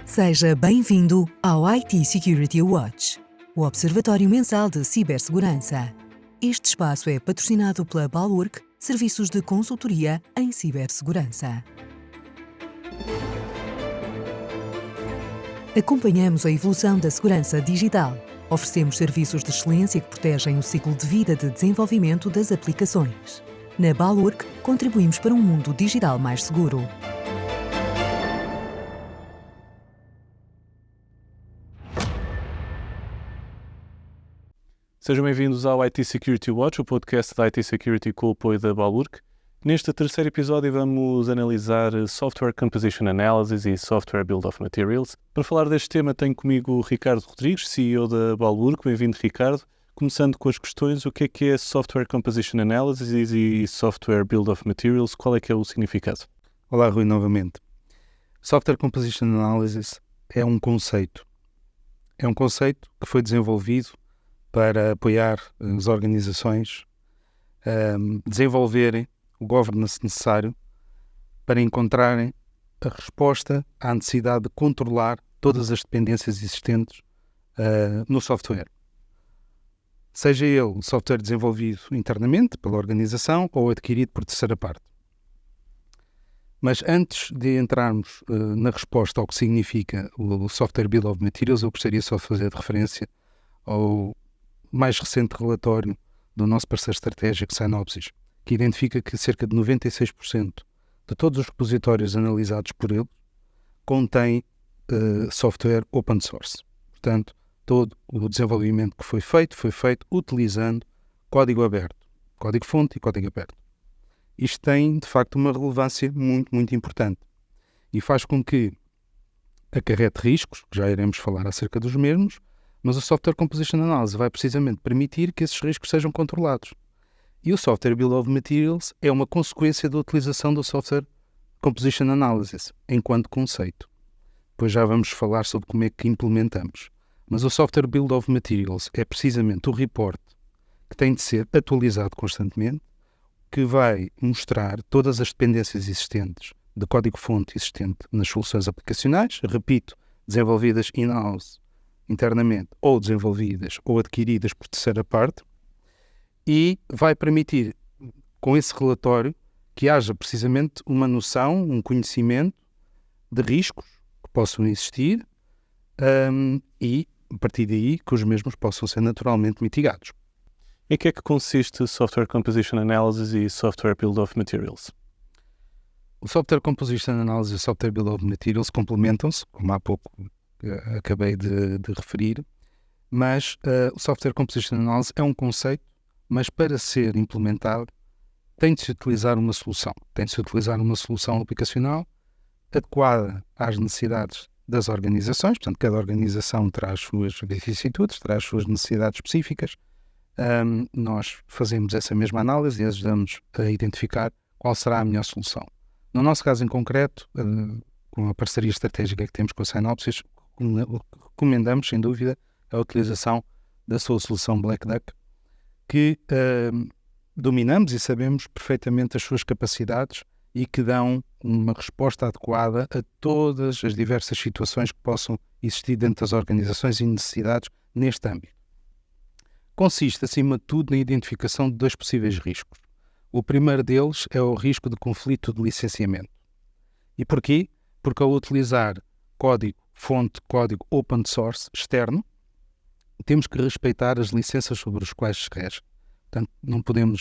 Seja bem-vindo ao IT Security Watch, o observatório mensal de cibersegurança. Este espaço é patrocinado pela Bulwark, serviços de consultoria em cibersegurança. Acompanhamos a evolução da segurança digital. Oferecemos serviços de excelência que protegem o ciclo de vida de desenvolvimento das aplicações. Na Bulwark, contribuímos para um mundo digital mais seguro. Sejam bem-vindos ao IT Security Watch, o podcast da IT Security com o apoio da Bulwark. Neste terceiro episódio vamos analisar Software Composition Analysis e Software Build of Materials. Para falar deste tema tenho comigo o Ricardo Rodrigues, CEO da Bulwark. Bem-vindo, Ricardo. Começando com as questões, o que é Software Composition Analysis e Software Build of Materials? Qual é que é o significado? Olá, Rui, novamente. Software Composition Analysis é um conceito. É um conceito que foi desenvolvido para apoiar as organizações a desenvolverem o governance necessário para encontrarem a resposta à necessidade de controlar todas as dependências existentes no software. Seja ele software desenvolvido internamente pela organização ou adquirido por terceira parte. Mas antes de entrarmos na resposta ao que significa o Software Bill of Materials, eu gostaria só de fazer referência ao mais recente relatório do nosso parceiro estratégico Synopsys, que identifica que cerca de 96% de todos os repositórios analisados por ele contém software open source. Portanto, todo o desenvolvimento que foi feito utilizando código aberto, código-fonte e código aberto. Isto tem, de facto, uma relevância muito, muito importante e faz com que acarrete riscos, que já iremos falar acerca dos mesmos, mas o Software Composition Analysis vai precisamente permitir que esses riscos sejam controlados. E o Software Bill of Materials é uma consequência da utilização do Software Composition Analysis enquanto conceito. Depois já vamos falar sobre como é que implementamos. Mas o Software Bill of Materials é precisamente o report que tem de ser atualizado constantemente, que vai mostrar todas as dependências existentes de código-fonte existente nas soluções aplicacionais, repito, desenvolvidas in-house, internamente, ou desenvolvidas ou adquiridas por terceira parte, e vai permitir, com esse relatório, que haja precisamente uma noção, um conhecimento de riscos que possam existir e, a partir daí, que os mesmos possam ser naturalmente mitigados. Em que é que consiste Software Composition Analysis e Software Build of Materials? O Software Composition Analysis e o Software Build of Materials complementam-se, como há pouco acabei de referir, mas o Software Composition Analysis é um conceito, mas para ser implementado tem de se utilizar uma solução. Tem de se utilizar uma solução aplicacional adequada às necessidades das organizações. Portanto, cada organização traz as suas vicissitudes, traz as suas necessidades específicas. Nós fazemos essa mesma análise e ajudamos a identificar qual será a melhor solução. No nosso caso em concreto, com a parceria estratégica que temos com a Synopsys, recomendamos, sem dúvida, a utilização da sua solução Black Duck, que dominamos e sabemos perfeitamente as suas capacidades e que dão uma resposta adequada a todas as diversas situações que possam existir dentro das organizações e necessidades neste âmbito. Consiste, acima de tudo, na identificação de dois possíveis riscos. O primeiro deles é o risco de conflito de licenciamento. E porquê? Porque ao utilizar código-fonte, código open source externo, temos que respeitar as licenças sobre as quais se rege. Portanto,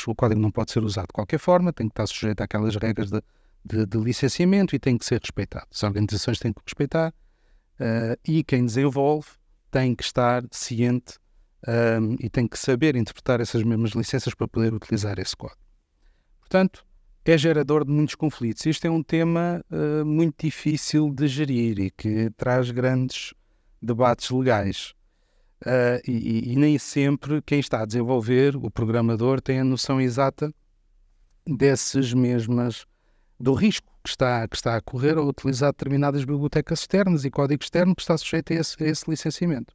o código não pode ser usado de qualquer forma, tem que estar sujeito àquelas regras de licenciamento e tem que ser respeitado. As organizações têm que respeitar e quem desenvolve tem que estar ciente e tem que saber interpretar essas mesmas licenças para poder utilizar esse código. Portanto, é gerador de muitos conflitos. Isto é um tema muito difícil de gerir e que traz grandes debates legais. E nem sempre quem está a desenvolver, o programador, tem a noção exata do risco que está a correr ao utilizar determinadas bibliotecas externas e código externo que está sujeito a esse licenciamento.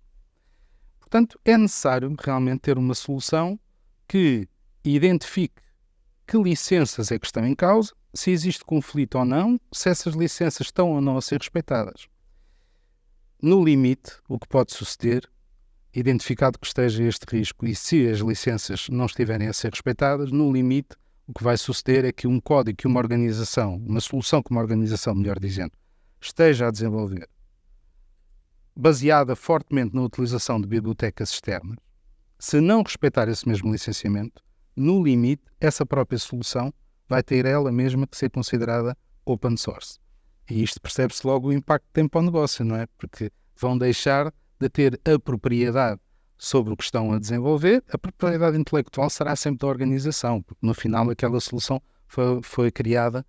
Portanto, é necessário realmente ter uma solução que identifique que licenças é que estão em causa se existe conflito ou não, se essas licenças estão ou não a ser respeitadas. No limite, o que pode suceder, identificado que esteja este risco e se as licenças não estiverem a ser respeitadas, no limite, o que vai suceder é que um código que uma organização, uma solução que uma organização, melhor dizendo, esteja a desenvolver, baseada fortemente na utilização de bibliotecas externas, se não respeitar esse mesmo licenciamento, no limite, essa própria solução vai ter ela mesma que ser considerada open source. E isto percebe-se logo o impacto que tem para o negócio, não é? Porque vão deixar de ter a propriedade sobre o que estão a desenvolver. A propriedade intelectual será sempre da organização, porque no final aquela solução foi criada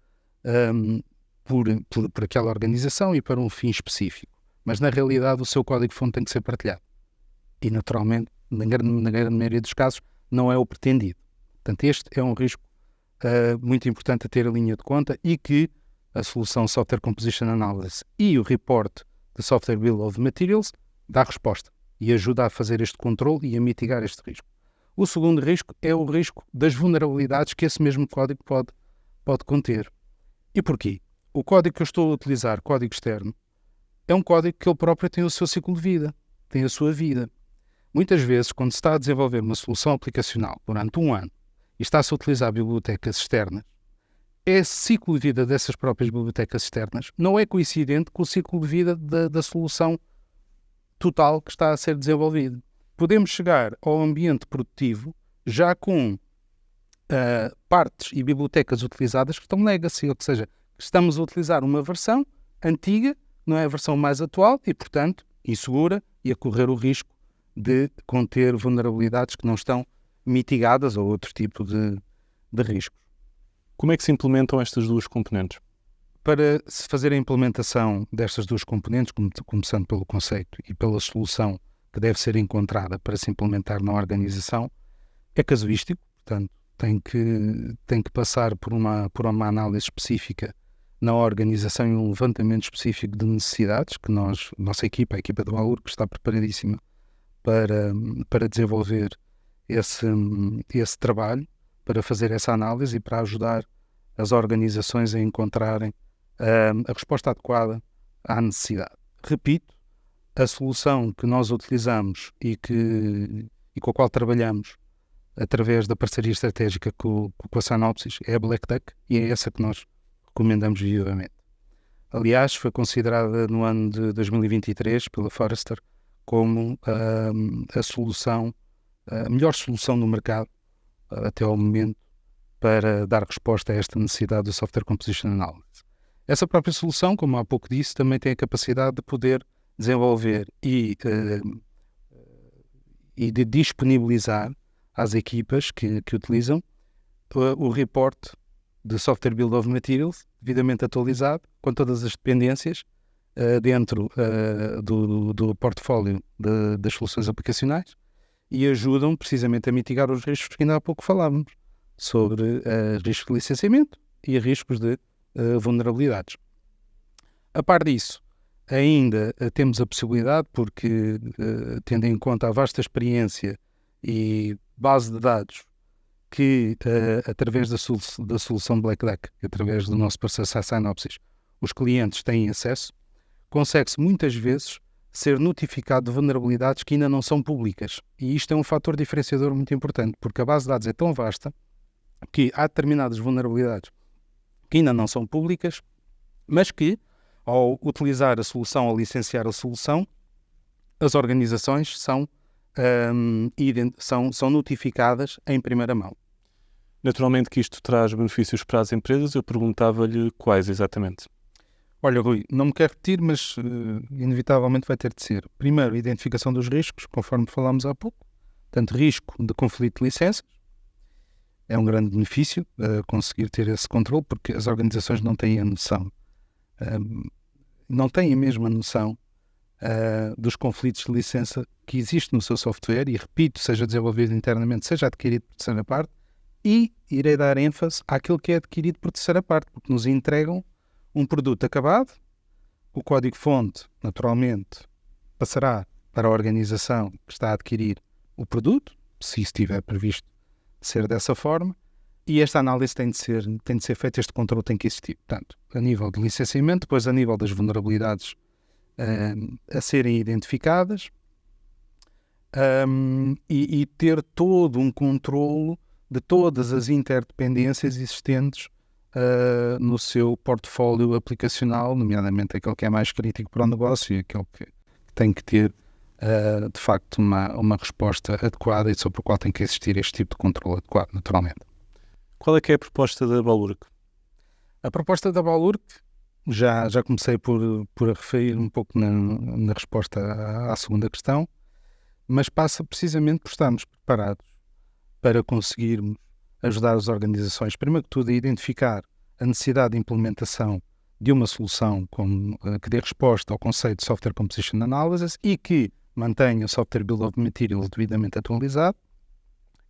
por aquela organização e para um fim específico. Mas na realidade o seu código-fonte tem que ser partilhado. E naturalmente, na grande maioria dos casos, não é o pretendido. Portanto, este é um risco muito importante a ter a linha de conta e que a solução Software Composition Analysis e o report de Software Bill of Materials dá resposta e ajuda a fazer este controle e a mitigar este risco. O segundo risco é o risco das vulnerabilidades que esse mesmo código pode conter. E porquê? O código que eu estou a utilizar, código externo, é um código que ele próprio tem o seu ciclo de vida, tem a sua vida. Muitas vezes, quando se está a desenvolver uma solução aplicacional durante um ano e está-se a utilizar bibliotecas externas, esse ciclo de vida dessas próprias bibliotecas externas não é coincidente com o ciclo de vida da solução total que está a ser desenvolvida. Podemos chegar ao ambiente produtivo já com partes e bibliotecas utilizadas que estão legacy, ou seja, estamos a utilizar uma versão antiga, não é a versão mais atual e, portanto, insegura e a correr o risco de conter vulnerabilidades que não estão mitigadas ou outro tipo de riscos. Como é que se implementam estas duas componentes? Para se fazer a implementação destas duas componentes, começando pelo conceito e pela solução que deve ser encontrada para se implementar na organização, é casuístico, portanto, tem que passar por uma análise específica na organização e um levantamento específico de necessidades que nossa equipa, a equipa do Balurk, está preparadíssima para desenvolver esse trabalho, para fazer essa análise e para ajudar as organizações a encontrarem a resposta adequada à necessidade. Repito, a solução que nós utilizamos e com a qual trabalhamos através da parceria estratégica com a Synopsys é a Black Duck e é essa que nós recomendamos vivamente. Aliás, foi considerada no ano de 2023 pela Forrester como a melhor solução no mercado até ao momento para dar resposta a esta necessidade do Software Composition Analysis. Essa própria solução, como há pouco disse, também tem a capacidade de poder desenvolver e de disponibilizar às equipas que utilizam o report de Software Bill of Materials, devidamente atualizado, com todas as dependências dentro do portfólio das soluções aplicacionais e ajudam precisamente a mitigar os riscos que ainda há pouco falávamos, sobre riscos de licenciamento e riscos de vulnerabilidades. A par disso, ainda temos a possibilidade, porque tendo em conta a vasta experiência e base de dados que, através da solução Black Duck, através do nosso parceiro Synopsys, os clientes têm acesso, consegue-se muitas vezes ser notificado de vulnerabilidades que ainda não são públicas. E isto é um fator diferenciador muito importante, porque a base de dados é tão vasta que há determinadas vulnerabilidades que ainda não são públicas, mas que, ao utilizar a solução, ao licenciar a solução, as organizações são notificadas em primeira mão. Naturalmente que isto traz benefícios para as empresas, eu perguntava-lhe quais exatamente. Olha, Rui, não me quero repetir, mas inevitavelmente vai ter de ser. Primeiro, identificação dos riscos, conforme falámos há pouco. Portanto, risco de conflito de licenças. É um grande benefício conseguir ter esse controle, porque as organizações não têm a noção, não têm a mesma noção dos conflitos de licença que existem no seu software, e repito, seja desenvolvido internamente, seja adquirido por terceira parte, e irei dar ênfase àquilo que é adquirido por terceira parte, porque nos entregam um produto acabado, o código-fonte, naturalmente, passará para a organização que está a adquirir o produto, se estiver previsto ser dessa forma, E esta análise tem de ser feita, este controle tem que existir. Portanto, a nível de licenciamento, depois a nível das vulnerabilidades a serem identificadas, e ter todo um controlo de todas as interdependências existentes no seu portfólio aplicacional, nomeadamente aquele que é mais crítico para o negócio e aquele que tem que ter, de facto, uma resposta adequada e sobre o qual tem que existir este tipo de controle adequado, naturalmente. Qual é que é a proposta da Balurk? A proposta da Balurk, já comecei por referir um pouco na resposta à segunda questão, mas passa precisamente por estarmos preparados para conseguirmos ajudar as organizações, primeiro que tudo, a identificar a necessidade de implementação de uma solução que dê resposta ao conceito de Software Composition Analysis e que mantenha o Software Bill of Materials devidamente atualizado.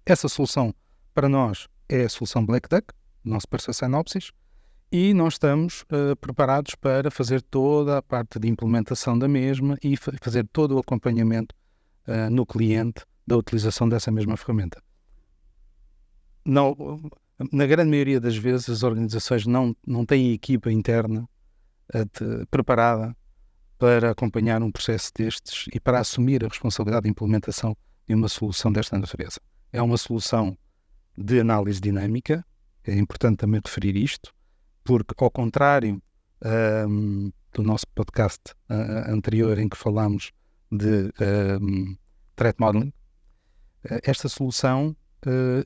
Essa solução, para nós, é a solução Black Duck, nosso parceiro Synopsys, e nós estamos preparados para fazer toda a parte de implementação da mesma e fazer todo o acompanhamento no cliente da utilização dessa mesma ferramenta. Na grande maioria das vezes as organizações não têm equipa interna preparada para acompanhar um processo destes e para assumir a responsabilidade de implementação de uma solução desta natureza. É uma solução de análise dinâmica, é importante também referir isto, porque ao contrário do nosso podcast anterior em que falámos de Threat Modeling, esta solução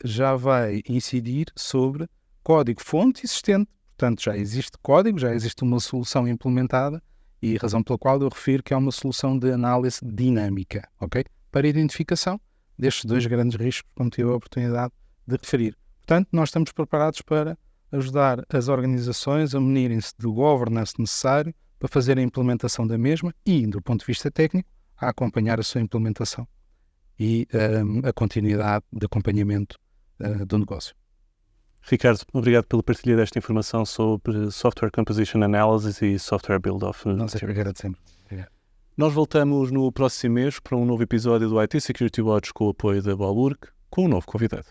já vai incidir sobre código-fonte existente. Portanto, já existe código, já existe uma solução implementada e a razão pela qual eu refiro que é uma solução de análise dinâmica, ok? Para a identificação destes dois grandes riscos, como tive a oportunidade de referir. Portanto, nós estamos preparados para ajudar as organizações a munirem-se do governance necessário para fazer a implementação da mesma e, do ponto de vista técnico, a acompanhar a sua implementação e a continuidade de acompanhamento do negócio. Ricardo, obrigado pela partilha desta informação sobre Software Composition Analysis e Software Build of Materials. Obrigado sempre. Obrigado. Nós voltamos no próximo mês para um novo episódio do IT Security Watch com o apoio da Balurk, com um novo convidado.